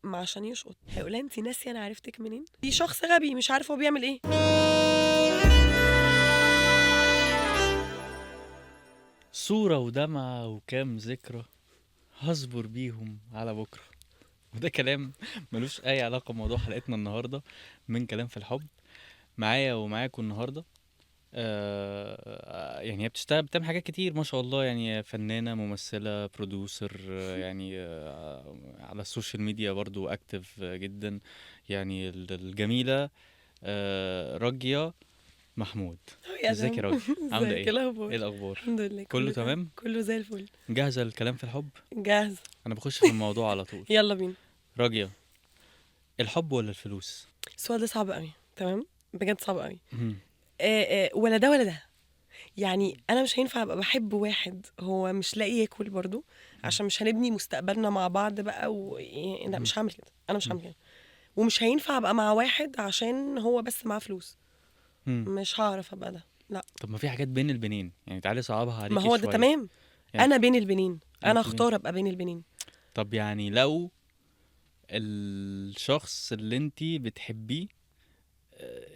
ما عشان يشقط هيقول لها انت ناسيه انا عرفتك منين. دي شخص غبي مش عارف هو بيعمل ايه. صورة ودمعة وكام ذكرى هصبر بيهم على بكرة. وده كلام ملوش أي علاقة بموضوع حلقتنا النهاردة من كلام في الحب. معايا ومعاكم النهاردة يعني هي بتعمل حاجات كتير ما شاء الله، يعني فنانة ممثلة برودوسر، يعني على السوشيال ميديا برضو اكتف جدا، يعني الجميلة راجية محمود. يا ازيك يا دم راجية؟ عاملة ازيك؟ ايه؟ ايه ايه الاخبار؟ الأخبار؟ الحمد لله كله كله تمام، تمام؟ كله زي الفل. جاهزة الكلام في الحب؟ جاهز. أنا بخش في الموضوع على طول. يلا بينا. راجية، الحب ولا الفلوس؟ السؤال ده صعب قوي، تمام، بجد صعب قوي. مم. ولا ده ولا ده. يعني انا مش هينفع ابقى بحب واحد هو مش لاقي ياكل برضو، عشان مش هنبني مستقبلنا مع بعض بقى لا مم. مش هعمل كده، انا مش مم. هعمل كده. ومش هينفع ابقى مع واحد عشان هو بس معاه فلوس، مم. مش هعرف ابقى ده، لا. طب ما في حاجات بين البنين، يعني تعالي صعبها ما عليكي هو ده شوية. تمام. يعني انا بين البنين، انا انت بين. اختار ابقى بين البنين. طب يعني لو الشخص اللي انت بتحبيه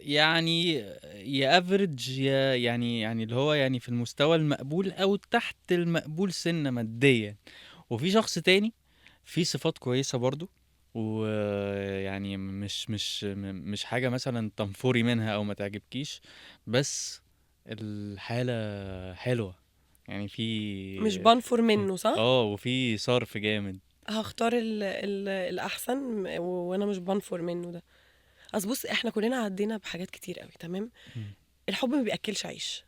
يعني يا افريج، يا يعني اللي هو يعني في المستوى المقبول او تحت المقبول سنة ماديا، وفي شخص تاني فيه صفات كويسة برضو، ويعني مش حاجة مثلا تنفري منها او ما تعجبكيش، بس الحالة حلوة، يعني مش في بنفر منه، صح. وفي صرف جامد. هختار الاحسن وانا مش بنفر منه ده. اصل بص، احنا كلنا عدينا بحاجات كتير قوي، تمام. مم. الحب ما بياكلش عيش،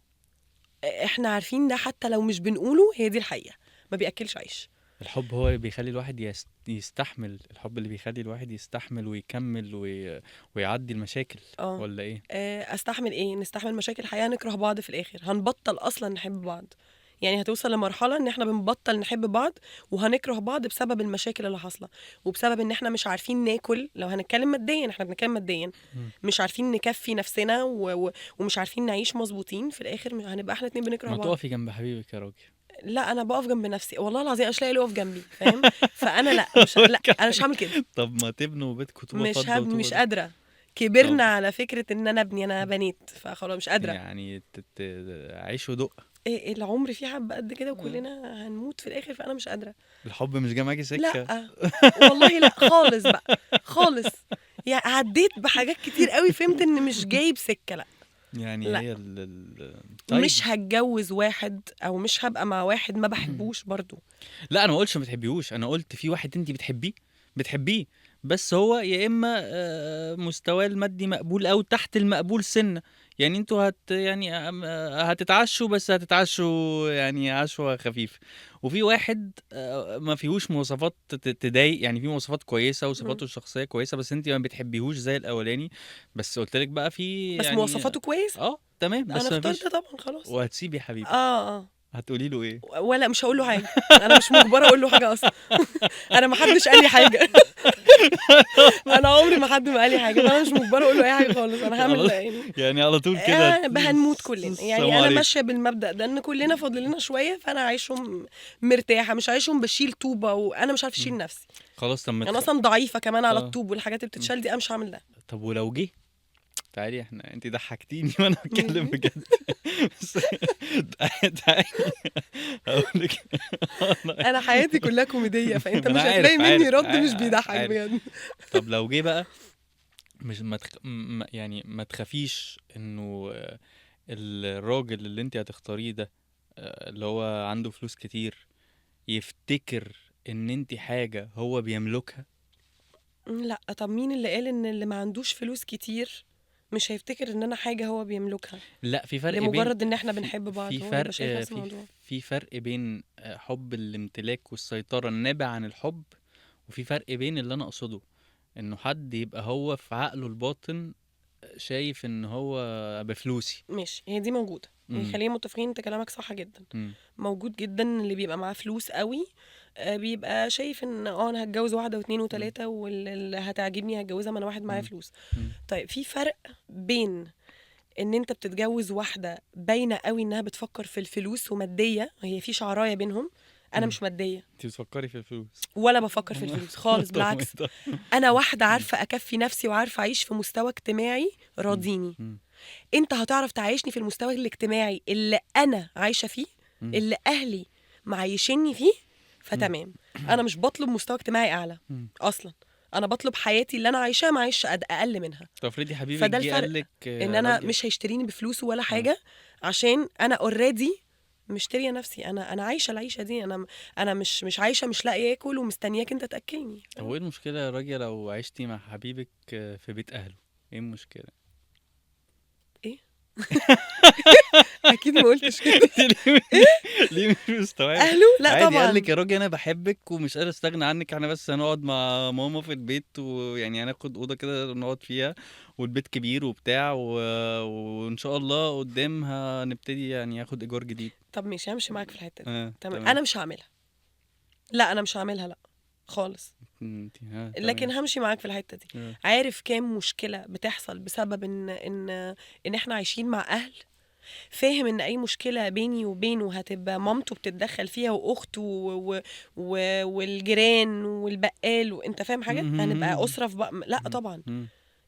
احنا عارفين ده، حتى لو مش بنقوله هي دي الحقيقة، ما بياكلش عيش. الحب هو اللي بيخلي الواحد يستحمل، الحب اللي بيخلي الواحد يستحمل ويكمل ويعدي المشاكل، اه. ولا ايه؟ استحمل ايه؟ نستحمل مشاكل الحياة، نكره بعض في الاخر، هنبطل اصلا نحب بعض. يعني هتوصل لمرحلة ان احنا بنبطل نحب بعض وهنكره بعض بسبب المشاكل اللي حاصلة، وبسبب ان احنا مش عارفين ناكل. لو هنتكلم ماديا، احنا بنتكلم ماديا، مم. مش عارفين نكفي نفسنا ومش عارفين نعيش مظبوطين، في الاخر هنبقى احنا اتنين بنكره ما بعض. تقفي جنب حبيبك يا راجل. لا انا بقف جنب نفسي، والله العظيم انا مش لاقي اللي يقف جنبي، فاهم؟ فانا لا، مش، لا انا مش هعمل كده. طب ما تبنوا بيتكم طوبة فضة وطوبة مش ده. قادرة. طب كبرنا على فكرة ان انا ابني، انا بنيت، فخلاص مش قادرة. يعني عيش ودق. إيه العمر فيه حبة قد كده آه. وكلنا هنموت في الاخر، فانا مش قادرة. الحب مش جاي معاكي لا سكة. والله لا خالص بقى، خالص. يعني عديت بحاجات كتير قوي، فهمت ان مش جايب سكة، لا. يعني لا هي طيب. مش هتجوز واحد او مش هبقى مع واحد ما بحبوش برضو. لا انا ما قلتش ما بتحبيهوش، انا قلت في واحد انت بتحبيه، بس هو يا اما مستواه المادي مقبول او تحت المقبول سنة، يعني انتوا يعني هتتعشوا، بس هتتعشوا يعني عشوة خفيفة. وفي واحد ما فيهوش مواصفات تضايق، يعني في مواصفات كويسة مم. وصفاته الشخصية كويسة، بس انت ما بتحبيهوش زي الاولاني. بس قلت لك بقى في بس يعني مواصفاته كويسة، تمام، انا بس ما اختار ده فيش. طبعا، خلاص. وهتسيبي حبيبك، اه. هتقولي له ايه؟ ولا مش هقول له حاجة، انا مش مجبرة اقول له حاجة اصلا. انا ما حدش قال لي حاجة. انا عمري ما حد ما قال لي حاجه، فانا مش مجبره اقول له اي حاجه خالص، انا هعمل على ده يعني. يعني على طول كده هنموت كلنا، السلام يعني انا عليكم. ماشيه بالمبدأ ده، ان كلنا فاضل لنا شويه، فانا عايشهم مرتاحه، مش عايشهم بشيل طوبه وانا مش عارفه اشيل مم. نفسي. خلاص طب انا اصلا ضعيفه كمان على اه الطوب والحاجات اللي مم. بتتشال دي، انا مش هعمل ده. طب ولو جه، تعالي احنا، انت ضحكتيني وانا بتكلم ماشي. بجد. بس تعالي هقول لك. انا حياتي كلها كوميديه، فانت ما انا مش هتلاقي عارف مني عارف رد مش بيضحك عارف. بجد. طب لو جه بقى، مش يعني ما تخافيش انه الراجل اللي انت هتختاريه ده اللي هو عنده فلوس كتير يفتكر ان انت حاجة هو بيملكها. لا، طب مين اللي قال ان اللي ما عندوش فلوس كتير مش هيفتكر ان انا حاجه هو بيملكها؟ لا في فرق بين لمجرد ان احنا في بنحب بعض في هو هيبقى فرق شايف نفس في الموضوع. في فرق بين حب الامتلاك والسيطرة النابع عن الحب، وفي فرق بين اللي انا اقصده انه حد يبقى هو في عقله الباطن شايف ان هو بفلوسي. ماشي، هي دي موجودة، يعني امم خلينا متفقين، انت كلامك صح جدا. امم موجود جدا اللي بيبقى معاه فلوس قوي، بيبقى شايف ان انا هتجوز واحدة واثنين امم وثلاثة، واللي هتعجبني هتجوزها من واحد معايا امم فلوس. امم طيب في فرق بين ان انت بتتجوز واحدة باينة قوي انها بتفكر في الفلوس ومادية، هي في شعراية بينهم، انا مش ماديه انت بتفكري في الفلوس ولا بفكر في الفلوس خالص، بالعكس. انا واحده عارفه اكفي نفسي وعارفه اعيش في مستوى اجتماعي راضيني. انت هتعرف تعيشني في المستوى الاجتماعي اللي انا عايشه فيه، اللي اهلي معيشيني فيه، فتمام. انا مش بطلب مستوى اجتماعي اعلى اصلا، انا بطلب حياتي اللي انا عايشاها معيش اقل منها. طب افرضي حبيبك فده جه الفرق، قال لك ان انا مش هيشتريني بفلوسه ولا حاجه، عشان انا اوريدي مشتريه نفسي. انا عايشه العيشه دي، انا مش عايشه مش لاقيه اكل ومستنياك انت تاكلني. هو ايه المشكله يا راجل لو عشتي مع حبيبك في بيت اهله؟ ايه المشكله؟ ايه؟ اكيد ما قلتش كده. ليه مش مستوعب؟ اهله لا عادي طبعا. قال لك يا راجل انا بحبك ومش قادر استغنى عنك، احنا بس هنقعد مع ماما في البيت، ويعني هناخد اوضه كده نقعد فيها، والبيت كبير وبتاع وان شاء الله قدام هنبتدي يعني اخد ايجار جديد. طب ماشي، همشي معاك في الحته دي. تمام. تمام. انا مش هعملها، لا انا مش هعملها، لا خالص. لكن تمام. همشي معاك في الحته دي. عارف كام مشكله بتحصل بسبب ان احنا عايشين مع اهل؟ فاهم ان اي مشكله بيني وبينه هتبقى مامته بتتدخل فيها، واخته والجيران والبقال، وانت فاهم حاجه، هنبقى اسره في بقى. لا طبعا.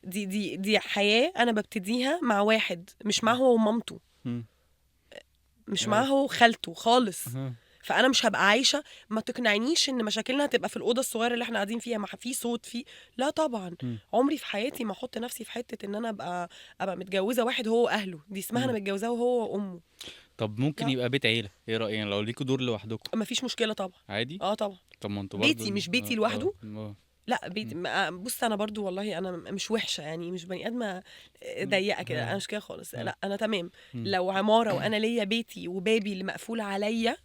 دي حياه انا ببتديها مع واحد مش معاه هو ومامته، مش معاه هو وخالته خالص. فانا مش هبقى عايشه. ما تقنعنيش ان مشاكلنا هتبقى في الاوضه الصغيره اللي احنا قاعدين فيها، ما في صوت فيه. لا طبعا. عمري في حياتي ما احط نفسي في حته ان انا ابقى متجوزه واحد هو اهله، دي اسمها انا متجوزاه وهو وامه. طب ممكن لا. يبقى بيت عيله، ايه رايك يعني لو ليكوا دور لوحدكم؟ ما فيش مشكله طبعا. عادي. طبعا. طب ما انتوا برضه بيتي مش بيتي لوحده. لا بيتي. بص انا برضو والله انا مش وحشه يعني، مش بني ادمه ضيقه كده، انا مش كده خالص. لا انا تمام. لو عماره وانا ليا بيتي وبابي اللي مقفول عليا،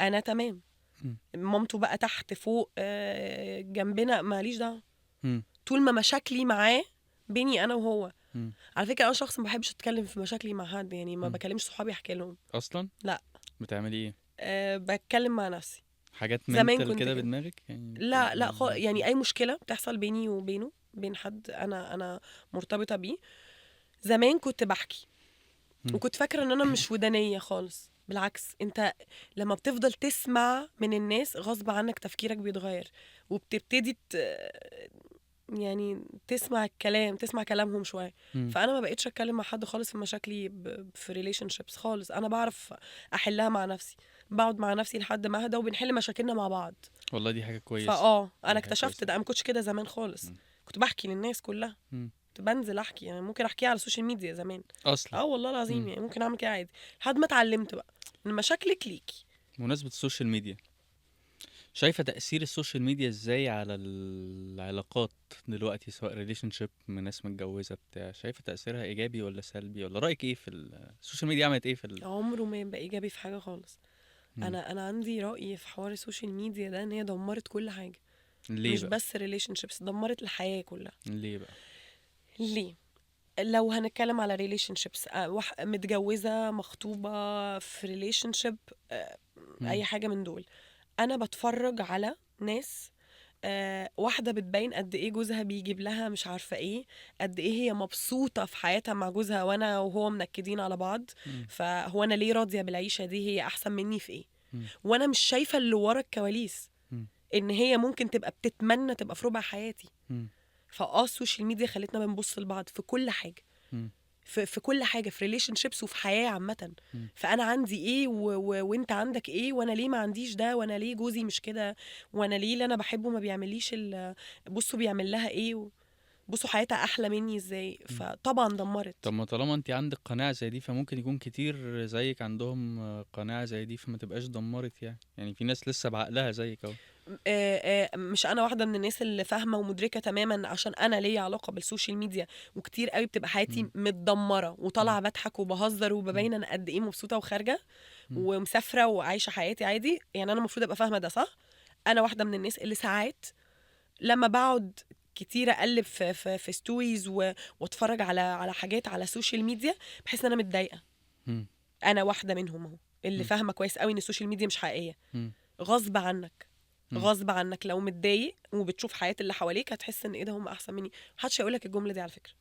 انا تمام. مامته بقى تحت فوق جنبنا، ماليش دعوه. طول ما مشاكلي معاه بيني انا وهو. على فكره انا شخص ما بحبش اتكلم في مشاكلي مع حد، يعني ما بكلمش صحابي احكي لهم اصلا. لا. بتعملي بتكلم مع نفسي. حاجات زمان منتل كنت كده كده. بدماغك يعني؟ لا يعني اي مشكله بتحصل بيني وبينه، بين حد انا مرتبطه بيه، زمان كنت بحكي وكنت فاكره ان انا مش ودانيه خالص. بالعكس، انت لما بتفضل تسمع من الناس غصب عنك تفكيرك بيتغير، وبتبتدي يعني تسمع الكلام، تسمع كلامهم شويه. فانا ما بقيتش اتكلم مع حد خالص في مشاكلي في ريليشن شيبس خالص. انا بعرف احلها مع نفسي، بقعد مع نفسي لحد ما اهدى وبنحل مشاكلنا مع بعض. والله دي حاجه كويسه. انا حاجة اكتشفت كويسة. ده. انا ما كنتش كده زمان خالص. كنت بحكي للناس كلها. كنت بنزل احكي، يعني ممكن احكيها على السوشيال ميديا زمان اصلا. والله العظيم. يعني ممكن اعمل كده عادي لحد ما اتعلمت بقى ان مشاكلك ليكي. بمناسبه السوشيال ميديا، شايفه تاثير السوشيال ميديا ازاي على العلاقات دلوقتي، سواء ريليشن شيب من ناس متجوزه بتاع؟ شايفه تاثيرها ايجابي ولا سلبي، ولا رايك ايه في السوشيال ميديا؟ عملت ايه في عمره ما يبقى ايجابي في حاجه خالص. انا عندي راي في حوار السوشيال ميديا ده، ان هي دمرت كل حاجه. ليه مش بقى؟ بس ريليشن شيبس، دمرت الحياه كلها. ليه بقى؟ ليه؟ لو هنتكلم على ريليشن شيبس، متجوزه، مخطوبه، في ريليشن شيب، اي حاجه من دول، انا بتفرج على ناس واحده بتبين قد ايه جوزها بيجيب لها مش عارفه ايه، قد ايه هي مبسوطه في حياتها مع جوزها، وانا وهو منكدين على بعض. فهو انا ليه راضيه بالعيشه دي؟ هي احسن مني في ايه؟ وانا مش شايفه اللي ورا الكواليس، ان هي ممكن تبقى بتتمنى تبقى في ربع حياتي. السوشيال ميديا خلتنا بنبص لبعض في كل حاجه، في كل حاجه، في ريليشن شيبس وفي حياه عامه. فانا عندي ايه وانت عندك ايه، وانا ليه ما عنديش ده، وانا ليه جوزي مش كده، وانا ليه اللي انا بحبه ما بيعمليش بصوا بيعمل لها ايه، بصوا حياتها احلى مني ازاي. فطبعا دمرت. طب ما طالما انت عندك قناعه زي دي، فممكن يكون كتير زيك عندهم قناعه زي دي، فما تبقاش دمرت يعني في ناس لسه بعقلها زيك اهو. مش انا واحده من الناس اللي فاهمه ومدركه تماما، عشان انا ليا علاقه بالسوشيال ميديا، وكتير قوي بتبقى حياتي متدمره، وطالعه بضحك وبهزر وببين انا قد ايه مبسوطه وخارجه ومسافره وعايشه حياتي عادي. يعني انا المفروض ابقى فاهمه ده صح. انا واحده من الناس اللي ساعات لما بقعد كتير اقلب في ستوريز واتفرج على حاجات على السوشيال ميديا، بحس ان انا متضايقه. انا واحده منهم اهو، اللي فاهمه كويس قوي ان السوشيال ميديا مش حقيقيه. غصب عنك، غصب عنك لو متضايق وبتشوف حياة اللي حواليك، هتحس ان ايه ده، هم احسن مني. محدش هيقولك الجملة دي على فكرة.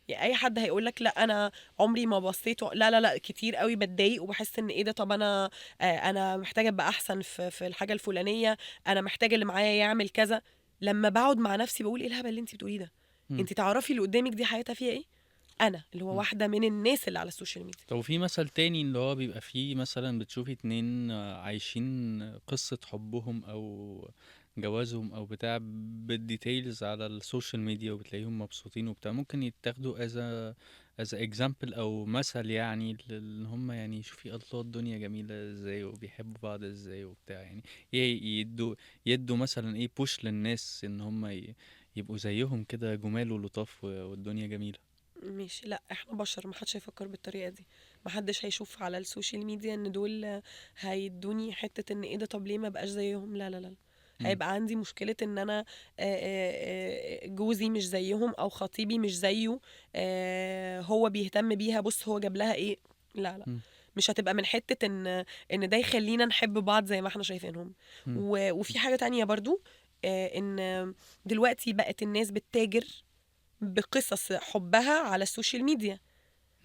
يعني اي حد هيقول لك لا انا عمري ما بصيت لا لا لا، كتير قوي بتضايق وبحس ان ايه ده، طب انا انا محتاجه ابقى احسن في الحاجه الفلانيه، انا محتاجه اللي معايا يعمل كذا. لما بقعد مع نفسي بقول ايه الهبل اللي انت بتقوليه ده، مم. انت تعرفي اللي قدامك دي حياتها فيها ايه؟ انا اللي هو مم. واحده من الناس اللي على السوشيال ميديا. طب وفي مثل تاني اللي هو بيبقى فيه مثلا بتشوفي اتنين عايشين قصة حبهم او جوازهم او بتاع بالديتيلز على السوشيال ميديا وبتلاقيهم مبسوطين وبتاع، ممكن يتاخدوا as a example او مثل يعني ان هم يعني شوفي الله الدنيا جميلة ازاي وبيحبوا بعض ازاي وبتاع، يعني يدوا مثلا ايه بوش للناس ان هم يبقوا زيهم كده جمال ولطاف والدنيا جميلة. ماشي، لا احنا بشر، محدش هيفكر بالطريقه دي. محدش هيشوف على السوشيال ميديا ان دول هيدوني حته ان ايه ده، طب ليه ما بقاش زيهم؟ لا لا لا. مم. هيبقى عندي مشكله ان انا جوزي مش زيهم او خطيبي مش زيه، هو بيهتم بيها، بص هو جاب لها ايه. لا لا. مم. مش هتبقى من حته ان ده يخلينا نحب بعض زي ما احنا شايفينهم. مم. وفي حاجه تانية برضو، ان دلوقتي بقت الناس بتتاجر بقصص حبها على السوشيال ميديا،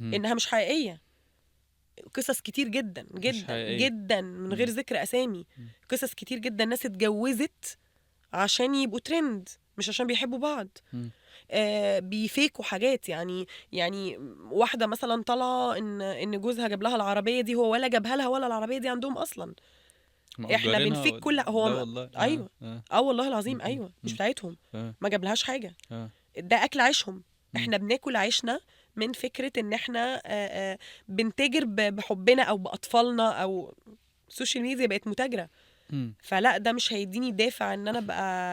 مم. انها مش حقيقية. قصص كتير جدا مش جدا حقيقية. جدا من غير مم. ذكر اسامي. مم. قصص كتير جدا ناس اتجوزت عشان يبقوا ترند، مش عشان بيحبوا بعض. مم. بيفيكوا حاجات يعني واحدة مثلا طالعة ان جوزها جاب لها العربية دي، هو ولا جابها لها ولا العربية دي عندهم اصلا. احنا بنفيك مأجرينها. كل هو لا والله. ايوه. اه. اه والله العظيم، مم. ايوه مش مم. بتاعتهم. اه. ما جابلهاش حاجة، اه. ده اكل عيشهم. مم. احنا بناكل عيشنا من فكرة ان احنا بنتاجر بحبنا او باطفالنا، او السوشيال ميديا بقت متاجرة. مم. فلا، ده مش هيديني دافع ان انا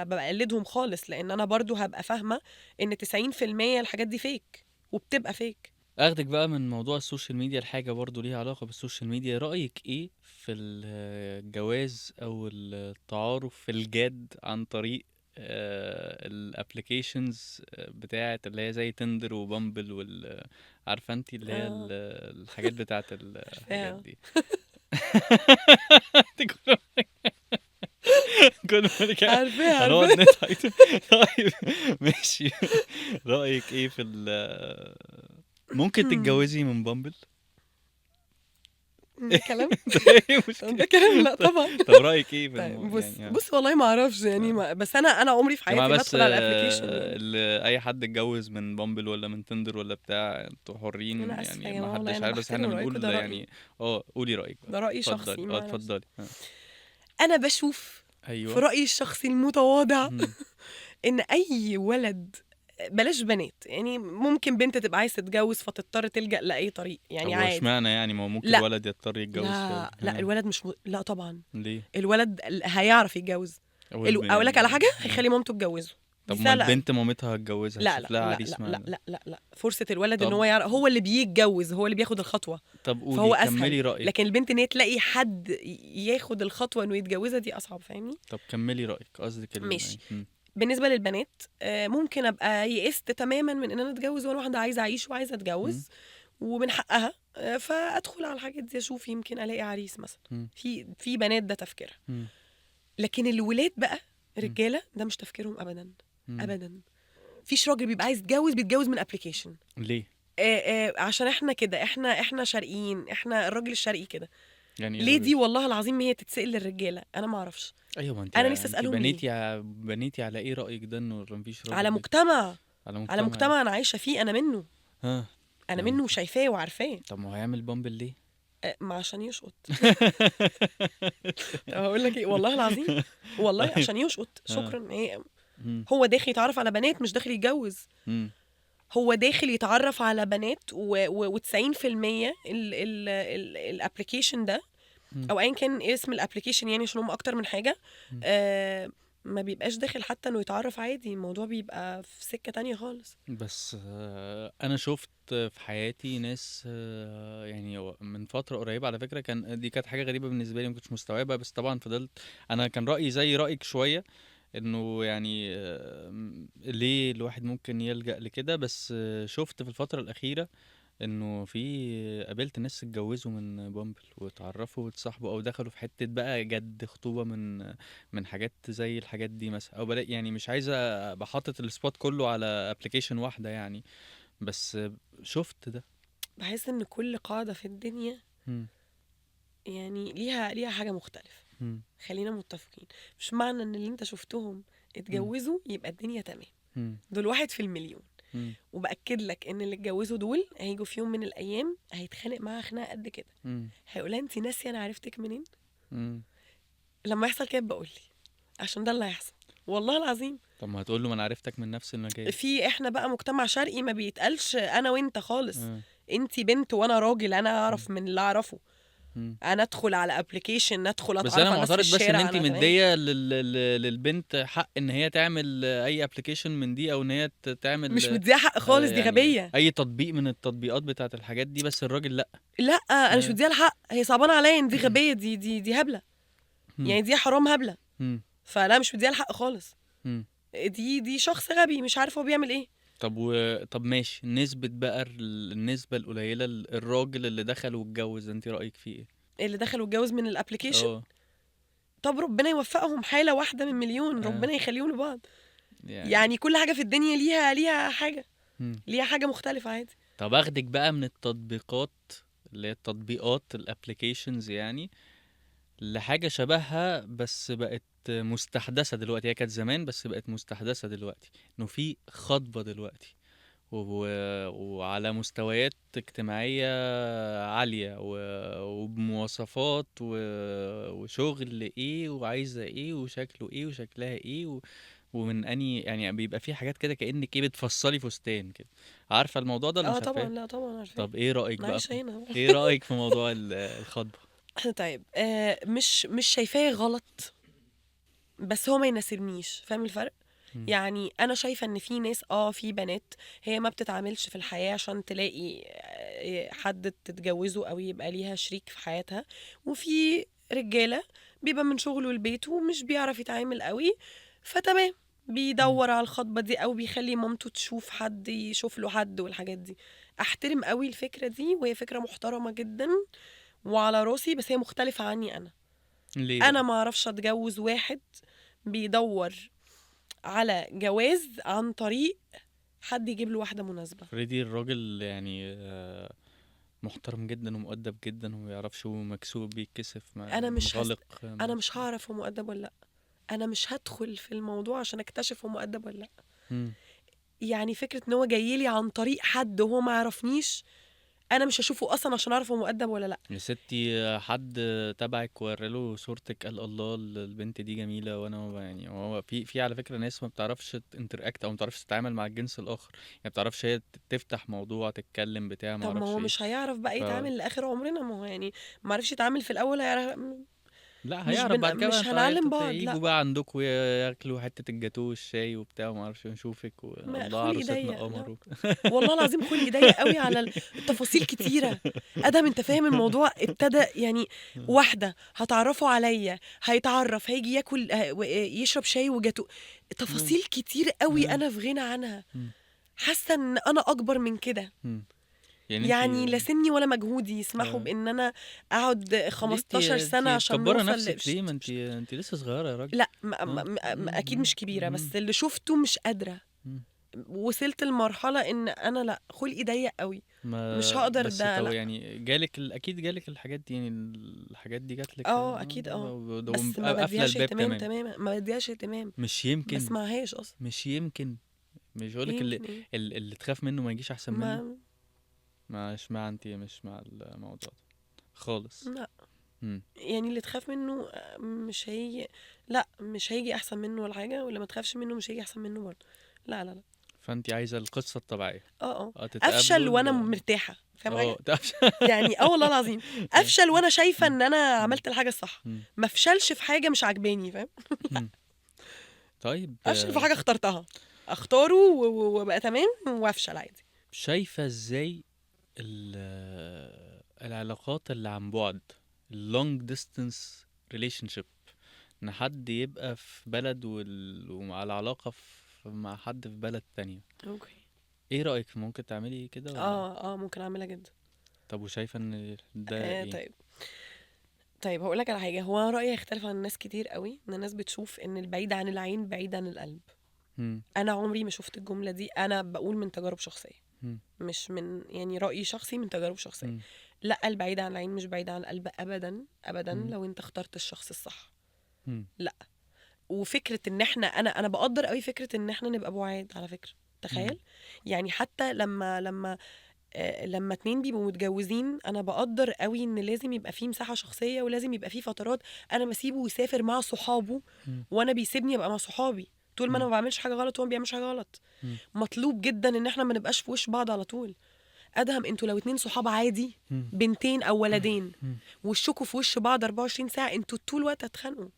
ببقى اقلدهم خالص، لان انا برضو هبقى فاهمة ان 90% الحاجات دي فيك وبتبقى فيك. اخدك بقى من موضوع السوشيال ميديا لحاجة برضو ليها علاقة بالسوشيال ميديا، رأيك ايه في الجواز او التعارف الجاد عن طريق الابليكيشنز بتاعت اللي هي زي تندر وبامبل عارفه انت اللي هي اه الحاجات بتاعت الحاجات عارفاها. دي. كل ما نرجع عارفاها هنقعد عارفاها. نضحك. طيب ماشي. رأيك ايه في ممكن تتجوزي من بامبل؟ ده كلام. ده ايه مشكلة؟ ده كلام، لا طبعا. طب رأيك ايه في طيب بص يعني بص، والله ما اعرفش يعني، آه. ما بس انا عمري في يا جماعة حياتي ما بس ادخل على الابلكيشن يعني. اي حد اتجوز من بامبل ولا من تندر ولا بتاع انتوا حرين انا اسفه يعني، يا ما جماعه والله، حدش انا عارف، بس احنا بحترم رايكم، بنقول ده رايي. يعني. اه قولي رأيك بقى. ده رايي اتفضلي. شخصي، اه ما نفسي. اتفضلي. انا بشوف في ايوه. رايي الشخصي المتواضع مم. ان اي ولد، بلاش بنات يعني، ممكن بنت تبقى عايزه تتجوز فتضطر تلجأ لاي طريق طب يعني عادي. واشمعنى يعني، ما هو ممكن لا الولد يضطر يتجوز لا لا، ها. الولد مش لا طبعا. ليه؟ الولد هيعرف يتجوز. او اقول لك على يعني حاجه، هيخلي مامته تتجوزه، دي طب ما سهله قوي. البنت مامتها هتجوزها لا هتشوف لا لها لا عريس لا لا معانا. لا لا لا، فرصة الولد ان طب هو يعرف، هو اللي بيتجوز، هو اللي بياخد الخطوة. طب فهو قولي اسهل. كملي رأيك. لكن البنت ان هي تلاقي حد ياخد الخطوة انه يتجوزها، دي اصعب، فاهمني؟ طب كملي رأيك قصدك ماشي. مم. بالنسبة للبنات، ممكن ابقى يئست تماما من ان انا اتجوز، وانا واحدة عايزة اعيش وعايزة مم. اتجوز ومن حقها، فادخل على الحاجات دي اشوف يمكن الاقي عريس مثلا. مم. في بنات ده تفكيرها. مم. لكن الولاد بقى، مم. رجالة، ده مش تفكيرهم ابدا. مم. ابدا. فيش راجل بيبقى عايز يتجوز بيتجوز من ابلكيشن. ليه؟ عشان احنا كده، احنا شرقيين، احنا الراجل الشرقي كده. يعني ايه ليه الراجل؟ دي؟ والله العظيم هي تتسأل للرجاله، انا ما اعرفش. ايوه، ما انت انا نفسي انت اسالهم ليه. بنيتي على ايه رأيك ده انه مفيش على راجل مجتمع. على على مجتمع ايه؟ مجتمع انا عايشه فيه، انا منه. ها. انا يعني منه وشايفاه وعارفاه. طب ما هو هيعمل بامبل ليه؟ ما عشان يشقط. طب هقول لك ايه، والله العظيم، والله طيب. عشان يشقط، ها. شكرا ايه. مم. هو داخل يتعرف على بنات، مش داخل يتجوز. مم. هو داخل يتعرف على بنات و90% الابلكيشن ده، مم. او ايا كان اسم الابلكيشن يعني، عشان هم اكتر من حاجه. مم. آه ما بيبقاش داخل حتى انه يتعرف عادي، الموضوع بيبقى في سكه تانية خالص. بس انا شفت في حياتي ناس يعني من فتره قريبه على فكره، دي كانت حاجه غريبه بالنسبه لي، ما كنتش مستوعبها، بس طبعا فضلت. انا كان رايي زي رايك شويه، انه يعني ليه الواحد ممكن يلجأ لكده، بس شفت في الفتره الاخيره انه قابلت ناس اتجوزوا من بامبل واتعرفوا واتصاحبوا او دخلوا في حته بقى جد خطوبه من حاجات زي الحاجات دي مثلا، او بلاقي يعني مش عايزه ابقى حاطط السبوت كله على ابلكيشن واحده يعني. بس شفت ده. بحس ان كل قاعدة في الدنيا مم. يعني ليها حاجة مختلفة. مم. خلينا متفقين، مش معنى ان اللي انت شفتهم مم. اتجوزوا يبقى الدنيا تمام. مم. دول 1 في المليون. مم. وبأكد لك ان اللي اتجوزوا دول هيجوا في يوم من الايام هيتخانق معاها خناقه قد كده، مم. هيقولها انت ناسيه انا عرفتك منين. مم. لما يحصل كده بقول لي، عشان ده اللي هيحصل والله العظيم. طب ما هتقول له ما انا عرفتك من نفس المجال. في احنا بقى مجتمع شرقي ما بيتقالش انا وانت خالص. آه. انت بنت وانا راجل، انا مم. اعرف من اللي اعرفه. مم. انا ادخل على ابلكيشن، ادخل بس اتعرف انا على الناس في معترض بس ان الشارع، انت انا تمام. مديه للبنت حق ان هي تعمل اي ابلكيشن من دي، او ان هي تعمل مش مديها حق خالص، دي يعني غبيه. اي تطبيق من التطبيقات بتاعت الحاجات دي، بس الراجل لا. لا انا مش آه. مديها الحق، هي صعبانه عليا ان دي غبيه، دي هبله. مم. يعني دي حرام هبله. مم. فلا مش مديها الحق خالص. مم. دي شخص غبي مش عارف هو بيعمل ايه. طب ماشي، نسبة بقى النسبة القليلة الراجل اللي دخل واتجوز، انت رأيك فيه ايه؟ اللي دخل واتجوز من الابليكيشن، اه. طب ربنا يوفقهم، حالة واحدة من مليون، آه. ربنا يخليهم لبعض. يعني. يعني كل حاجة في الدنيا ليها حاجة، مم. ليها حاجة مختلفة عادي. طب اخدك بقى من التطبيقات، اللي هي التطبيقات الابليكيشنز يعني، لحاجة شبهها بس بقت مستحدثة دلوقتي. هي كانت زمان بس بقت مستحدثة دلوقتي، انه في خطبة دلوقتي وعلى مستويات اجتماعية عالية وبمواصفات وشغل ايه وعايزة ايه وشكله ايه وشكلها ايه ومن اني يعني بيبقى في حاجات كده كأنك ايه بتفصلي فستان كده. عارفة الموضوع ده ولا اه مش طبعا، عارفاه؟ لا طبعا عارفاه. طب ايه رأيك انا بقى عايشة هنا. ايه رأيك في موضوع الخطبة؟ طيب مش شايفاه غلط، بس هو ما يناسبنيش. فاهم الفرق؟ مم. يعني انا شايفه ان في ناس، في بنات هي ما بتتعاملش في الحياه عشان تلاقي حد تتجوزه او يبقى ليها شريك في حياتها. وفي رجاله بيبقى من شغله البيت ومش بيعرف يتعامل قوي، فتمام مم. بيدور على الخطبه دي او بيخلي مامته تشوف حد يشوف له حد والحاجات دي. احترم قوي الفكره دي، وهي فكره محترمه جدا وعلى راسي، بس هي مختلفه عني انا. ليه انا بقى؟ ما اعرفش اتجوز واحد بيدور على جواز عن طريق حد يجيب له واحدة مناسبة. فريدي الراجل يعني محترم جدا ومؤدب جدا وما يعرفش، ومكسوف بيتكسف انا مش منغلق انا مش. مش هعرف هو مؤدب ولا لا. انا مش هدخل في الموضوع عشان اكتشف هو مؤدب ولا لا. مم. يعني فكرة ان هو جاي لي عن طريق حد وهو ما يعرفنيش، انا مش هشوفه اصلا عشان اعرف هو مؤدب ولا لا. يا ستي حد تبعك وريله صورتك قال الله البنت دي جميلة، وانا يعني هو في على فكرة ناس ما بتعرفش انتراكت او ما بتعرفش تتعامل مع الجنس الاخر، يعني ما بتعرفش هي تفتح موضوع تتكلم بتاع ما طب ما اعرفش هو ايه. مش هيعرف بقى ف يتعامل لاخر عمرنا، ما هو يعني ما عرفش يتعامل في الاول هيعرف. لا هيعرف بعد كده بقى. مش انتوا هنعلم بعض، يجوا لا. بقى عندكم ياكلوا حتة الجاتوه والشاي وبتاع وما اعرفش، نشوفك ما والله خلقي عروستنا ضيق، لا. قمر والله العظيم خلقي ضيق قوي على التفاصيل كتيرة. ادهم انت فاهم الموضوع ابتدى يعني واحدة هتعرفه عليا، هيتعرف، هيجي ياكل يشرب شاي وجاتو، تفاصيل كتير قوي انا في غنى عنها. حاسة ان انا اكبر من كده. يعني انت يعني لا سني ولا مجهودي يسمحوا بان انا اقعد ليه 15 سنة عشان مكبره نوصل نفسك ليه؟ ما انت لسه صغيره يا راجل. لا اه. اكيد مش كبيرة، بس اللي شفته مش قادرة. مم. وصلت لمرحلة ان انا لا، خلقي ضيق قوي، مش ما هقدر بس ده، طب لا. يعني اكيد جالك الحاجات دي، يعني الحاجات دي جات لك اكيد ده بس ما قافله بديهاش الباب اهتمام كمان. تماما، ما بديهاش اهتمام. مش ما يمكن اسمعهاش اصلا. مش يمكن مش هقولك اللي يمكن ايه؟ اللي تخاف منه ما يجيش احسن منه. ما مش مع انت مش مع الموضوع ده خالص. لا، مم. يعني اللي تخاف منه مش هيجي. لا مش هيجي احسن منه ولا حاجه، واللي ما تخافش منه مش هيجي احسن منه برضه. لا لا لا. فانت عايزه القصه الطبيعيه. اه افشل تتقابلوا وانا مرتاحه، فاهم حاجه؟ تعرفش. يعني والله العظيم افشل وانا شايفه ان انا عملت الحاجه الصح، مم. ما افشلش في حاجه مش عاجباني، فاهم؟ مم. طيب افشل في حاجه اخترتها، اختاره وبقى تمام، وافشل عادي. شايفة ازاي العلاقات اللي عن بعد، long distance relationship، ان حد يبقى في بلد ومع العلاقة مع حد في بلد تانية، اوكي. ايه رأيك؟ ممكن تعملي كده ولا؟ ممكن اعملها جدا. طب وشايفة ان ده ايه؟ طيب هقول لك على حاجه. هو أنا رايي يختلف عن الناس كتير قوي، ان الناس بتشوف ان البعيد عن العين بعيد عن القلب. مم. انا عمري ما شفت الجمله دي، انا بقول من تجارب شخصيه. مم. مش من يعني رأي شخصي، من تجارب شخصية. مم. لا، البعيد عن العين مش بعيد عن القلب ابدا ابدا مم. لو انت اخترت الشخص الصح. مم. لا. وفكره ان احنا انا بقدر قوي فكره ان احنا نبقى بعاد على فكره. مم. تخيل. يعني حتى لما اتنين بيبقوا متجوزين، انا بقدر قوي ان لازم يبقى فيه مساحه شخصيه، ولازم يبقى فيه فترات انا بسيبه يسافر مع صحابه، مم. وانا بيسيبني ابقى مع صحابي طول ما انا مم. ما بعملش حاجه غلط وهو ما بيعملش حاجه غلط. مم. مطلوب جدا ان احنا ما نبقاش في وش بعض على طول. ادهم انتوا لو اتنين صحاب عادي، مم. بنتين او ولدين، مم. وشكوا في وش بعض 24 ساعه، انتوا طول الوقت هتخانقوا.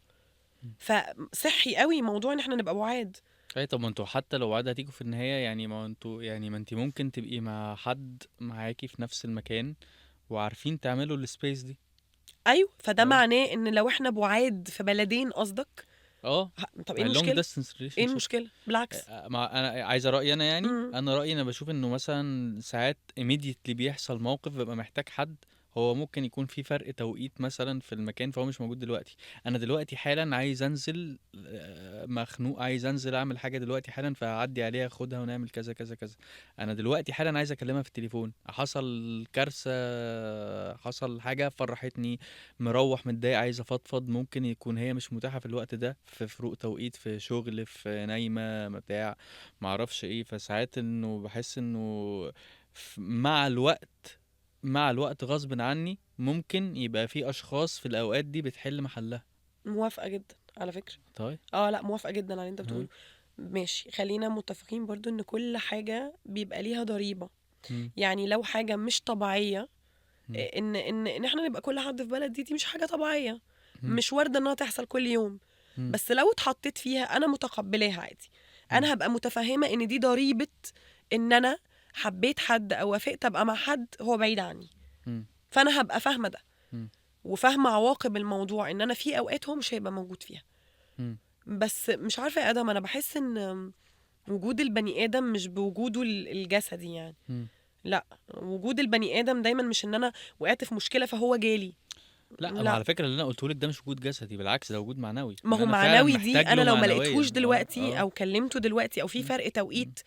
فصحي قوي موضوع ان احنا نبقى بعاد. اي طب ما انتوا حتى لو بعد هتيجوا في النهاية، يعني ما انتوا يعني ما انتي ممكن تبقي مع حد معاكي في نفس المكان وعارفين تعملوا السبيس دي. ايوه، فده اه معناه ان لو احنا بعاد في بلدين قصدك، اه طب ايه ما long المشكله؟ distance ايه relationship. المشكله؟ بالعكس. مع انا عايزه رايي انا، يعني امم انا رايي انا بشوف انه مثلا ساعات immediately بيحصل موقف ببقى محتاج حد. هو ممكن يكون في فرق توقيت مثلا في المكان فهو مش موجود دلوقتي. انا دلوقتي حالا عايز انزل، مخنوق عايز انزل اعمل حاجه دلوقتي حالا، فهعدي عليها اخدها ونعمل كذا كذا كذا. انا دلوقتي حالا عايز اكلمها في التليفون، حصل كارثه، حصل حاجه فرحتني، مروح متضايق عايز افضفض، ممكن يكون هي مش متاحه في الوقت ده، في فروق توقيت، في شغل، في نايمه بتاع معرفش ايه. فساعات انه بحس انه مع الوقت، مع الوقت غصب عني ممكن يبقى في اشخاص في الاوقات دي بتحل محلها. موافقه جدا على فكره. طيب. لا، موافقه جدا على اللي انت ها. بتقوله. ماشي، خلينا متفقين برضو ان كل حاجه بيبقى ليها ضريبه. مم. يعني لو حاجه مش طبيعيه، مم. ان احنا نبقى كل حد في بلد، دي مش حاجه طبيعيه، مم. مش وارده انها تحصل كل يوم. مم. بس لو اتحطيت فيها انا متقبلاها عادي. مم. انا هبقى متفهمه ان دي ضريبه، ان انا حبيت حد او وافقت ابقى مع حد هو بعيد عني. مم. فانا هبقى فاهمه ده، مم. وفاهمه عواقب الموضوع، ان انا في اوقات هو مش هيبقى موجود فيها. مم. بس مش عارفه يا ادم، انا بحس ان وجود البني ادم مش بوجوده الجسدي يعني. مم. لا، وجود البني ادم دايما مش ان انا وقعت في مشكله فهو جالي. لا، ما لا، على فكره اللي انا قلته لك ده مش وجود جسدي، بالعكس ده وجود معنوي، ما ان هو انا فعلا معنوي دي محتاج انا له لو ما معنويا. لقيتهوش دلوقتي اه. او كلمته دلوقتي او في مم. فرق مم. توقيت،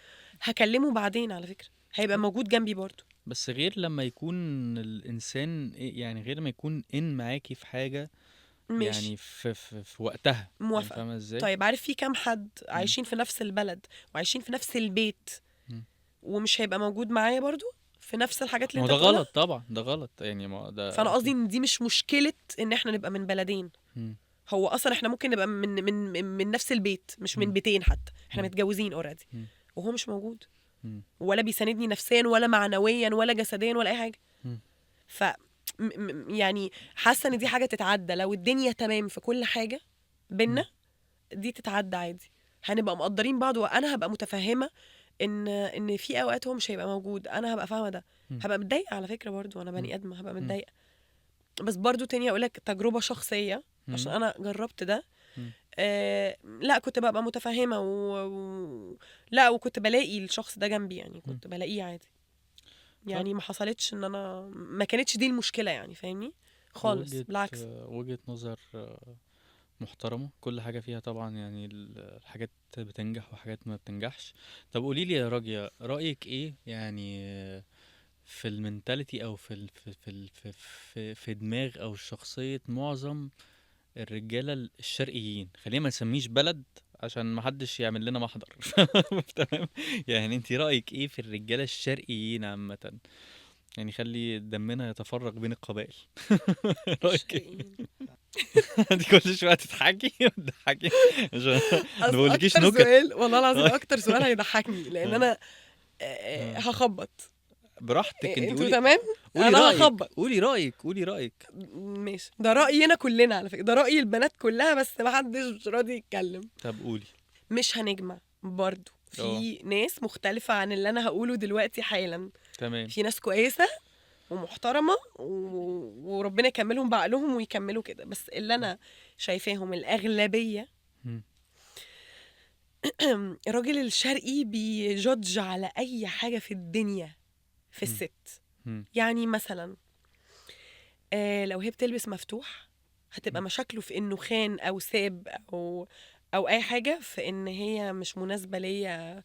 هكلمه بعدين على فكره، هيبقى موجود جنبي برضو. بس غير لما يكون الانسان يعني غير ما يكون معاكي في حاجه، ماشي، يعني في وقتها، يعني موافقه. فاهمه ازاي. طيب، عارف في كام حد مم. عايشين في نفس البلد وعايشين في نفس البيت مم. ومش هيبقى موجود معايا برضو في نفس الحاجات اللي ما هو انت ده بتقولها؟ غلط طبعا، ده غلط يعني، ما هو فانا ده قصدي اكيد. ان دي مش مشكله ان احنا نبقى من بلدين. مم. هو اصلا احنا ممكن نبقى من نفس البيت، مش من مم. بيتين حتى، احنا مم. متجوزين اوريدي، مم. وهو مش موجود، مم. ولا بيساندني نفسيا ولا معنويا ولا جسديا ولا اي حاجه. مم. ف يعني حاسه ان دي حاجه تتعدى لو الدنيا تمام في كل حاجه بينا. مم. دي تتعدى عادي، هنبقى مقدرين بعض، وانا هبقى متفهمه ان في اوقات هو مش هيبقى موجود، انا هبقى فاهمه ده. مم. هبقى متضايقه على فكره برضو، انا مم. بني ادمه هبقى مم. متضايقه. بس برضو تاني اقولك تجربه شخصيه، عشان مم. انا جربت ده. مم. لا، كنت ببقى متفهمه لا، وكنت بلاقي الشخص ده جنبي، يعني مم. كنت بلاقيه عادي. طب يعني ما حصلتش ان انا ما كانتش دي المشكله يعني، فاهمني؟ خالص وجهة بالعكس. وجهة نظر محترمة، كل حاجة فيها طبعا، يعني الحاجات بتنجح وحاجات ما بتنجحش. طب قولي لي يا راجية، رأيك ايه يعني في المنتاليتي او في دماغ او شخصية معظم الرجالة الشرقيين، خلينا ما نسميش بلد عشان ما حدش يعمل لنا محضر. تمام. يعني انت رأيك ايه في الرجالة الشرقيين عامة؟ يعني خلي دمنا يتفرق بين القبائل. رأيك ايه؟ الشرقيين. انت كل شوية تضحكي وتضحكي عشان ما اصل بقولكيش اكتر نكت. سؤال، والله العظيم اكتر سؤال هيضحكني، لان ها. انا ها. هخبط. براحتك انت، انتوا قولي. تمام؟ قولي انا رأيك، هخبط. قولي رأيك، قولي رأيك. ماشي، ده رأينا كلنا على فكرة، ده رأي البنات كلها، بس ما حدش راضي يتكلم. طب قولي. مش هنجمع برضو، اه. في ناس مختلفة عن اللي انا هقوله دلوقتي حالا. تمام. في ناس كويسة ومحترمة وربنا يكملهم بعقلهم ويكملوا كده، بس اللي انا شايفاهم الأغلبية مم. الراجل الشرقي بيجudge على أي حاجة في الدنيا في مم. الست. مم. يعني مثلا لو هي بتلبس مفتوح، هتبقى مم. مشاكله في انه خان او ساب او اي حاجه، في ان هي مش مناسبه ليا،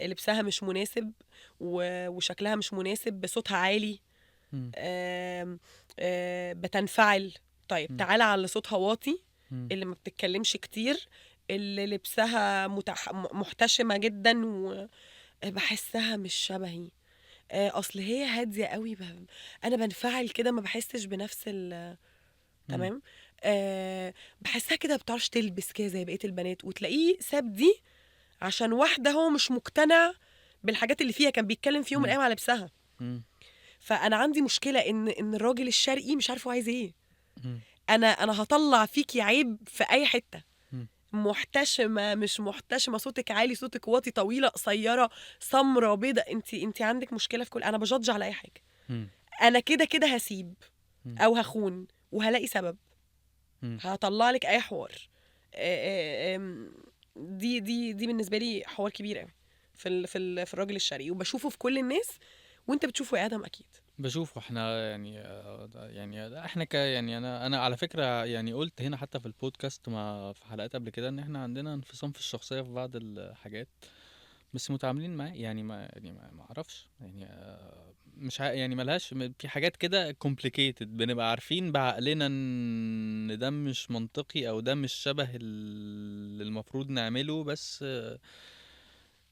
لبسها مش مناسب، وشكلها مش مناسب، بصوتها عالي، مم. بتنفعل. طيب مم. تعالى على اللي صوتها واطي، مم. اللي ما بتتكلمش كتير، اللي لبسها محتشمة جدا، وبحسها مش شبهي. اصل هي هادية قوي، انا بنفعل كده، ما بحسش بنفس مم. تمام. بحسها كده بتعرفش تلبس كده زي بقية البنات، وتلاقيه ساب دي عشان واحدة هو مش مقتنع بالحاجات اللي فيها، كان بيتكلم في يوم من مم. الايام على لبسها. مم. فانا عندي مشكله ان الراجل الشرقي مش عارف هو عايز ايه. مم. انا هطلع فيكي عيب في اي حته، مم. محتشمه مش محتشمه، صوتك عالي صوتك واطي، طويله قصيره، سمره بيضه، انت عندك مشكله في كل، انا بجدج على اي حاجه. مم. انا كده كده هسيب مم. او هخون وهلاقي سبب، مم. هطلع لك اي حوار. دي بالنسبه لي حوار كبير قوي في الراجل الشرقي، وبشوفه في كل الناس، وانت بتشوفه يا ادم اكيد. بشوف احنا يعني احنا يعني انا على فكرة يعني قلت هنا حتى في البودكاست في حلقات قبل كده ان احنا عندنا انفصام في الشخصية في بعض الحاجات، بس متعاملين معاه يعني ما اعرفش يعني مش يعني ملهاش في حاجات كده complicated، بنبقى عارفين بعقلنا ان ده مش منطقي او ده مش شبه اللي المفروض نعمله، بس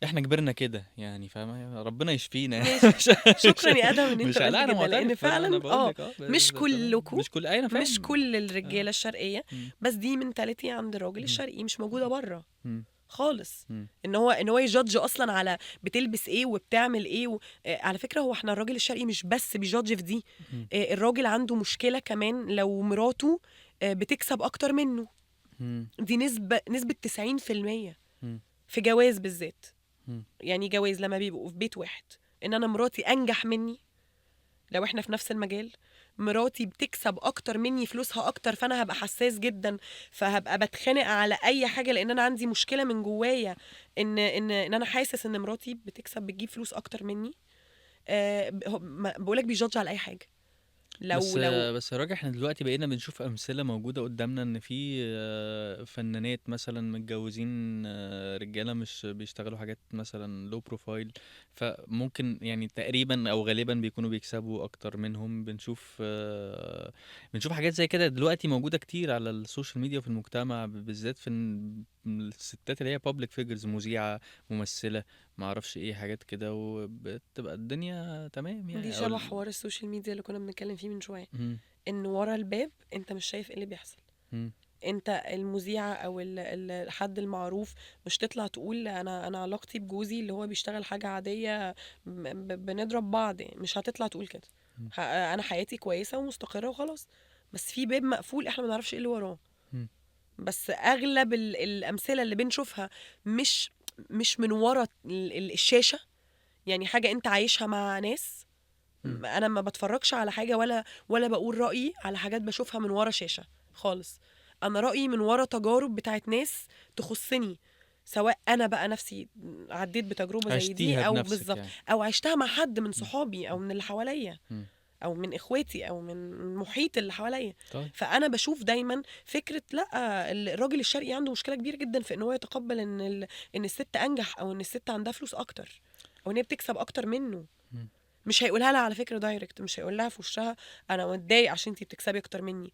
احنا كبرنا كده يعني، فاهمة؟ ربنا يشفينا يعني. ماشي. مش شكرا يا ادم ان انت لا قلت انا كده، لان معترف، انا فعلا بقول لك مش تمام، كلكم، مش كل انا مش فاهم. كل اه. الرجاله الشرقيه، مم. بس دي منتاليتي عند الراجل مم. الشرقي مش موجوده بره مم. خالص. مم. ان هو يجادج اصلا على بتلبس ايه وبتعمل ايه على فكره، هو احنا الراجل الشرقي مش بس بيجادج في دي. مم. الراجل عنده مشكله كمان لو مراته بتكسب اكتر منه. مم. دي نسبه 90% مم. في جواز بالذات. مم. يعني جواز لما بيبقوا في بيت واحد، ان انا مراتي انجح مني، لو احنا في نفس المجال، مراتي بتكسب اكتر مني، فلوسها اكتر، فانا هبقى حساس جدا، فهبقى بتخانق على اي حاجه، لان انا عندي مشكله من جوايا، ان انا حاسس ان مراتي بتجيب فلوس اكتر مني. بقولك بيجادج على اي حاجه. بس لو بس يا راجل، احنا دلوقتي بقينا بنشوف امثله موجوده قدامنا ان في فنانات مثلا متجوزين رجاله مش بيشتغلوا حاجات مثلا لو بروفايل، فممكن يعني تقريبا او غالبا بيكونوا بيكسبوا اكتر منهم. بنشوف حاجات زي كده دلوقتي موجوده كتير على السوشيال ميديا وفي المجتمع، بالذات في الستات اللي هي بابليك فيجرز، مذيعه، ممثله، ما اعرفش ايه، حاجات كده، وبتبقى الدنيا تمام دي يعني شبه حوار السوشيال ميديا اللي كنا بنتكلم فيه من شويه، مم. ان ورا الباب انت مش شايف ايه اللي بيحصل. مم. انت المذيعة او الحد المعروف مش تطلع تقول انا علاقتي بجوزي اللي هو بيشتغل حاجة عادية، بنضرب بعض، يعني مش هتطلع تقول كده. مم. انا حياتي كويسة ومستقرة وخلاص، بس في باب مقفول احنا ما نعرفش ايه اللي وراه. مم. بس اغلب الامثلة اللي بنشوفها مش مش من ورا الشاشة، يعني حاجة انت عايشها مع ناس. مم. انا ما بتفرجش على حاجه ولا بقول رايي على حاجات بشوفها من ورا شاشه خالص. انا رايي من ورا تجارب بتاعت ناس تخصني، سواء انا بقى نفسي عديت بتجربه زي دي، عشتيها او بنفسك بالظبط، يعني. او عشتها مع حد من مم. صحابي او مم. من اللي حواليا، مم. او من اخواتي او من المحيط اللي حواليا. طيب. فانا بشوف دايما فكره، لا، الراجل الشرقي عنده مشكله كبيره جدا في ان هو يتقبل ان الست انجح، او ان الست عندها فلوس اكتر، او ان هي بتكسب اكتر منه. مم. مش هيقولها لها على فكرة دايركت، مش هيقول لها في وشها انا متضايق عشان انتي بتكسبي اكتر مني،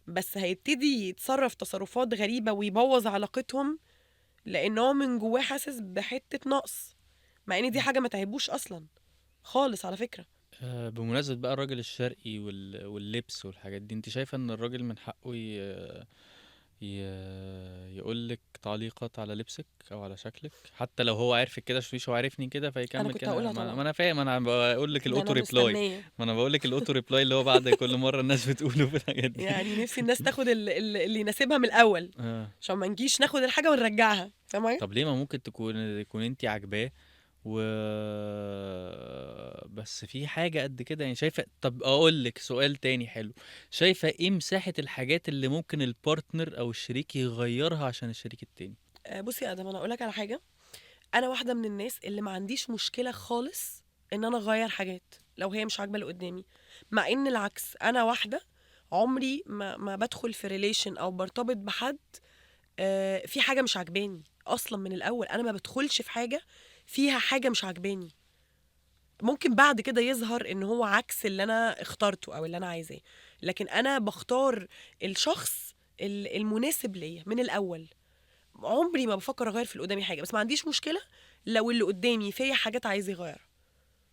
بس هيبتدي يتصرف تصرفات غريبة ويبوظ علاقتهم، لان هو من جواه حاسس بحتة نقص، مع ان دي حاجة ما تعبوش اصلا خالص على فكرة. بمناسبة بقى الراجل الشرقي واللبس والحاجات دي، انت شايفة ان الراجل من حقه ي... يقول لك تعليقات على لبسك او على شكلك، حتى لو هو عارفك كده، شويش هو عارفني كده انا فيكمل كنت كده؟ هقولها ما طبعا، انا فاهم، انا بقول لك ده الاوتو انا ريبلاي. مستنية. ما انا بقول لك الاوتو ريبلاي اللي هو بعد كل مرة الناس بتقوله في الحاجات دي. يعني نفسي الناس تاخد اللي يناسبها من الاول، اه. عشان ما نجيش ناخد الحاجة ونرجعها، فاهمة؟ طب ليه؟ ما ممكن تكون انت عاجباه و بس في حاجة قد كده يعني، شايفة؟ طب اقول لك سؤال تاني حلو، شايفة ايه مساحة الحاجات اللي ممكن البارتنر او الشريك يغيرها عشان الشريك التاني؟ بصي يا ادم، انا اقولك على حاجة. انا واحده من الناس اللي ما عنديش مشكله خالص ان انا اغير حاجات لو هي مش عاجبه اللي قدامي، مع ان العكس، انا واحده عمري ما بدخل في ريليشن او برتبط بحد في حاجه مش عاجباني اصلا من الاول. انا ما بدخلش في حاجه فيها حاجه مش عاجباني ممكن بعد كده يظهر ان هو عكس اللي انا اخترته او اللي انا عايزاه، لكن انا بختار الشخص المناسب ليا من الاول. عمري ما بفكر اغير في اللي قدامي حاجه، بس ما عنديش مشكله لو اللي قدامي فيا حاجات عايز يغيرها.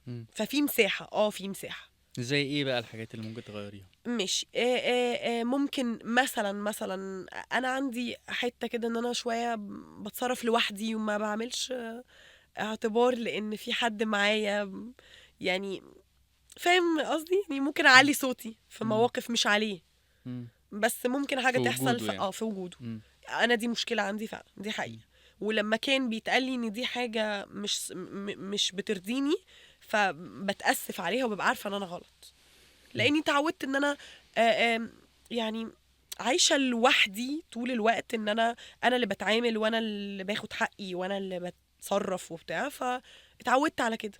مم. ففي مساحه، في مساحه. زي ايه بقى الحاجات اللي ممكن تغيريها؟ مش ممكن مثلا انا عندي حته كده ان انا شويه بتصرف لوحدي وما بعملش اعتبار لان في حد معايا، يعني فاهم قصدي؟ يعني ممكن مم. اعلي صوتي في مم. مواقف مش عليه، مم. بس ممكن حاجه في تحصل وجوده يعني. في وجوده. مم. انا دي مشكله عندي فعلا، دي مم. حقيقه. ولما كان بيتقال لي ان دي حاجه مش بترضيني، فبتاسف عليها وببقى عارفه ان انا غلط، مم. لاني اتعودت ان انا يعني عايشه لوحدي طول الوقت، ان انا اللي بتعامل وانا اللي باخد حقي وانا اللي بتصرف وبتاع، فاتعودت على كده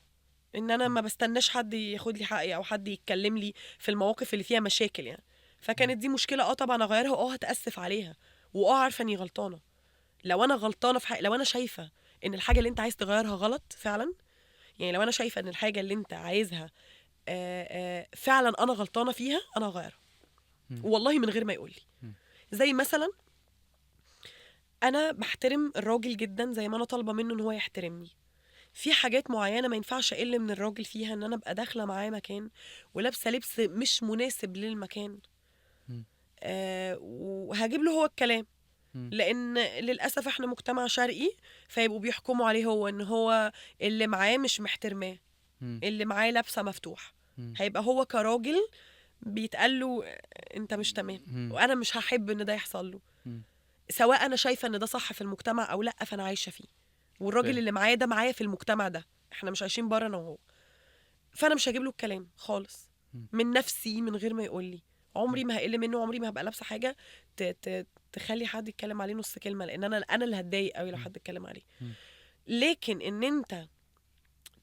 ان انا مم. ما بستناش حد ياخد لي حقي او حد يتكلم لي في المواقف اللي فيها مشاكل يعني. مم. فكانت دي مشكله، طبعا اغيرها، هتاسف عليها، عارفه اني غلطانه. لو انا غلطانه في حاجه، لو انا شايفه ان الحاجه اللي انت عايز تغيرها غلط فعلا، يعني لو انا شايفه ان الحاجه اللي انت عايزها فعلا انا غلطانه فيها، انا هغيرها مم. والله من غير ما يقول لي. مم. زي مثلا انا بحترم الراجل جدا زي ما انا طالبه منه ان هو يحترمني. في حاجات معينه ما ينفعش اقل من الراجل فيها، ان انا ابقى داخله معاه مكان ولابسه لبس مش مناسب للمكان، مم. وهجيب له هو الكلام، مم. لان للاسف احنا مجتمع شرقي، فيبقوا بيحكموا عليه هو ان هو اللي معاه مش محترماه، مم. اللي معاه لابسه مفتوح. مم. هيبقى هو كراجل بيتقال له انت مش تمام، مم. وانا مش هحب ان ده يحصل له، مم. سواء انا شايفه ان ده صح في المجتمع او لا، فانا عايشه فيه، والراجل فاهم. اللي معايا ده معايا في المجتمع ده، احنا مش عايشين بره انا وهو. فانا مش هجيب له الكلام خالص مم. من نفسي من غير ما يقول لي. مم. عمري ما هقل منه، عمري ما هبقى لابسه حاجه تخلي حد يتكلم عليه نص كلمه، لان انا اللي هتضايق قوي لو مم. حد اتكلم عليه. مم. لكن ان انت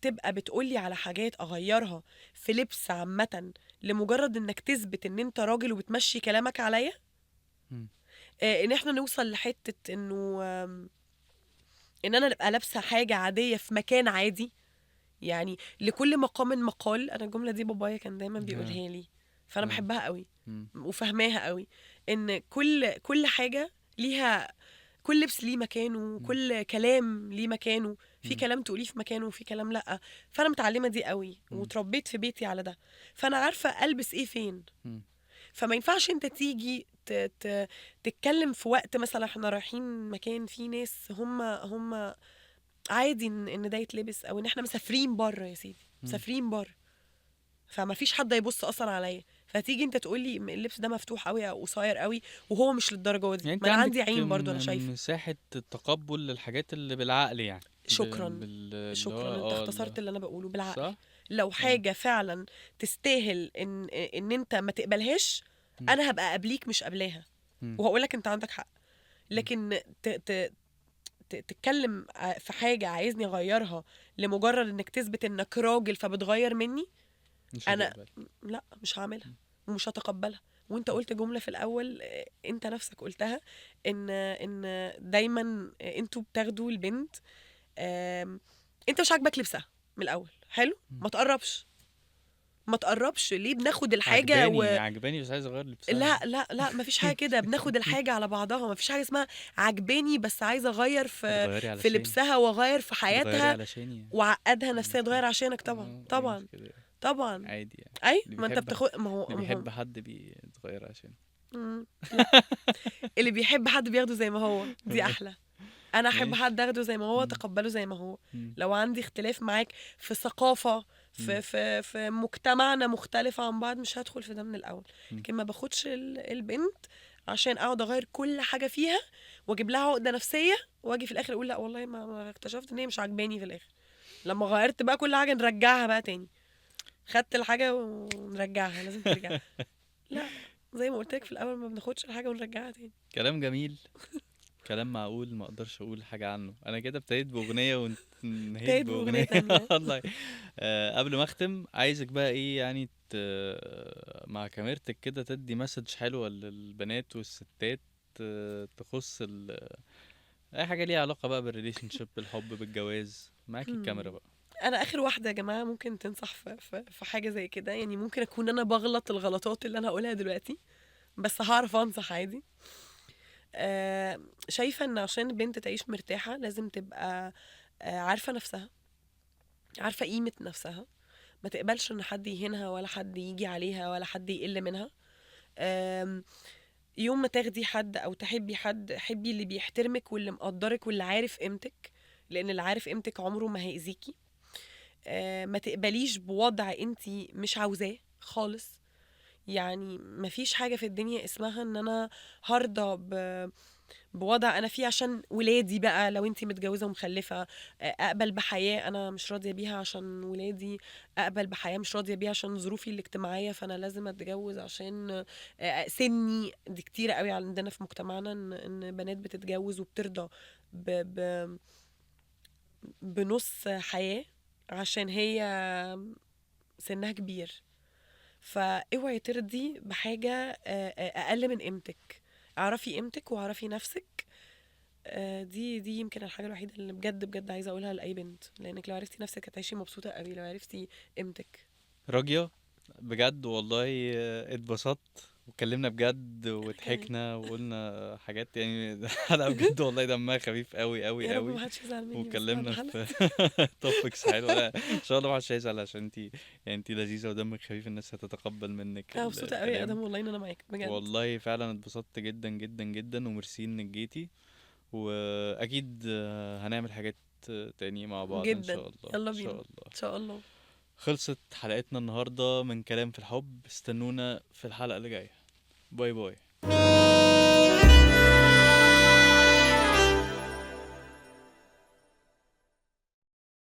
تبقى بتقولي على حاجات اغيرها في لبس عامه لمجرد انك تثبت ان انت راجل وبتمشي كلامك عليا، مم. ان احنا نوصل لحته انه ان انا ابقى لابسه حاجه عاديه في مكان عادي. يعني لكل مقام مقال، انا الجمله دي بابايا كان دايما آه. بيقولها لي، فانا آه. بحبها قوي مم. وفهماها قوي، ان كل حاجه ليها، كل لبس ليه مكانه، مم. وكل كلام ليه مكانه، في مم. كلام تقوليه في مكانه وفي كلام لا. فانا متعلمه دي قوي مم. وتربيت في بيتي على ده، فانا عارفه البس ايه فين. مم. فما ينفعش انت تيجي تتكلم في وقت مثلا احنا رايحين مكان فيه ناس هم عادي ان ده يتلبس، او ان احنا مسافرين بره يا سيدي، مم. مسافرين بره، فما فيش حد هيبص اصلا عليا، فتيجي انت تقول لي اللبس ده مفتوح قوي او قصير قوي، وهو مش للدرجه دي، يعني انت ما انا عندك عندي عين برضو انا شايفه. مساحة التقبل للحاجات اللي بالعقل يعني شكرا، اللي هو شكرا، انت اختصرت اللي انا بقوله بالعقل. صح. لو اه. حاجه فعلا تستاهل ان انت ما تقبلهاش، مم. انا هبقى قبليك مش قبلاها، مم. وهقول لك انت عندك حق. مم. لكن تتكلم في حاجه عايزني اغيرها لمجرد انك تثبت انك راجل فبتغير مني، مش انا هتقبل. لا مش هعملها مم. ومش هتقبلها. وانت مم. قلت جمله في الاول، انت نفسك قلتها، ان دايما انتوا بتاخدوا البنت، انت مش عاجبك لبسها من الاول، حلو، مم. ما تقربش، ما تقربش ليه، بناخد الحاجه عجباني بس عايز اغير لبسها لا يعني. لا لا، مفيش حاجه كده، بناخد الحاجه على بعضها، مفيش حاجه اسمها عجباني بس عايزه اغير بتغيري في علشاني. لبسها واغير في بتغيري حياتها علشاني يعني. وعقدها ايه نفسيا، المشكلة؟ تغير عشانك، طبعا اه ايه طبعا المشكلة يعني؟ طبعا. عادي يعني. اي اللي ما انت بيحب بتاخد، ما هو اللي ما هو بيحب حد بيتغير عشانه. لا، اللي بيحب حد بياخده زي ما هو، دي احلى. انا احب ماشي. حد اخده زي ما هو، مم. تقبله زي ما هو. مم. لو عندي اختلاف معاك في ثقافة، مم. في مجتمعنا مختلف عن بعض، مش هدخل في ده من الاول. مم. لكن ما باخدش البنت عشان اقعد اغير كل حاجة فيها واجيب لها عقدة نفسية، واجي في الاخر اقول لا والله ما اكتشفت ان هي مش عاجباني في الاخر. لما غيرت بقى كل حاجة نرجعها بقى تاني، خدت الحاجة ونرجعها، لازم ترجع. لا، زي ما قلت لك في الاول، ما بناخدش الحاجة ونرجعها تاني. كلام جميل. كلام معقول ما اقدرش اقول حاجة عنه. انا كده ابتديت باغنية وانت نهيت انتهت بأغنية باغنية. تانية. والله. قبل ما اختم عايزك بقى ايه يعني مع كاميرتك كده تدي مسج حلوة للبنات والستات، تخص اي حاجة ليها علاقة بقى بالريليشن شيب، بالحب، بالجواز. معاكي الكاميرا بقى. انا اخر واحده يا جماعه ممكن تنصح في حاجه زي كده، يعني ممكن اكون انا بغلط الغلطات اللي انا هقولها دلوقتي، بس هعرف انصح عادي. آه، شايفه ان عشان البنت تعيش مرتاحه لازم تبقى عارفه نفسها، عارفه قيمه نفسها، ما تقبلش ان حد يهينها ولا حد يجي عليها ولا حد يقل منها. آم، يوم ما تاخدي حد او تحبي حد، حبي اللي بيحترمك واللي مقدرك واللي عارف قيمتك، لان اللي عارف قيمتك عمره ما هيأذيكي. ما تقبليش بوضع انتي مش عاوزاه خالص. يعني مفيش حاجة في الدنيا اسمها ان انا هرضى بوضع انا فيه عشان ولادي بقى. لو انتي متجوزة ومخلفة، اقبل بحياة انا مش راضية بيها عشان ولادي، اقبل بحياة مش راضية بيها عشان ظروفي الاجتماعية، فانا لازم اتجوز عشان سني. دي كتير قوي عندنا في مجتمعنا ان بنات بتتجوز وبترضى ب ب بنص حياة عشان هي سنها كبير. فاوعي ترضي بحاجة أقل من قيمتك. اعرفي قيمتك واعرفي نفسك. دي يمكن الحاجة الوحيدة اللي بجد بجد عايزة أقولها لأي بنت، لأنك لو عرفتي نفسك هتعيشي مبسوطة قوي لو عرفتي قيمتك. راجية، بجد والله اتبسطت واتكلمنا بجد أنا كمان. وضحكنا وقلنا حاجات، يعني حلقة بجد والله دمها خفيف قوي قوي يا رب قوي. ما حدش يزعل مني بس بعد واتكلمنا الحلقة في دي. توبكس حلوة. لا ان شاء الله ما حدش هيزعل، عشان انتي يعني انتي لذيذة ودمك خفيف، الناس هتتقبل منك أنا مبسوطة قوي يا الكلام. آدم والله إن أنا معاك بجد. والله فعلا اتبسطت جدا جدا جدا، وميرسي انك جيتي. واكيد هنعمل حاجات تاني مع بعض ان جدا. شاء الله يلا ان بينا شاء إن الله. شاء الله. خلصت حلقتنا النهاردة من كلام في الحب، استنونا في الحلقة اللي جاية. باي باي.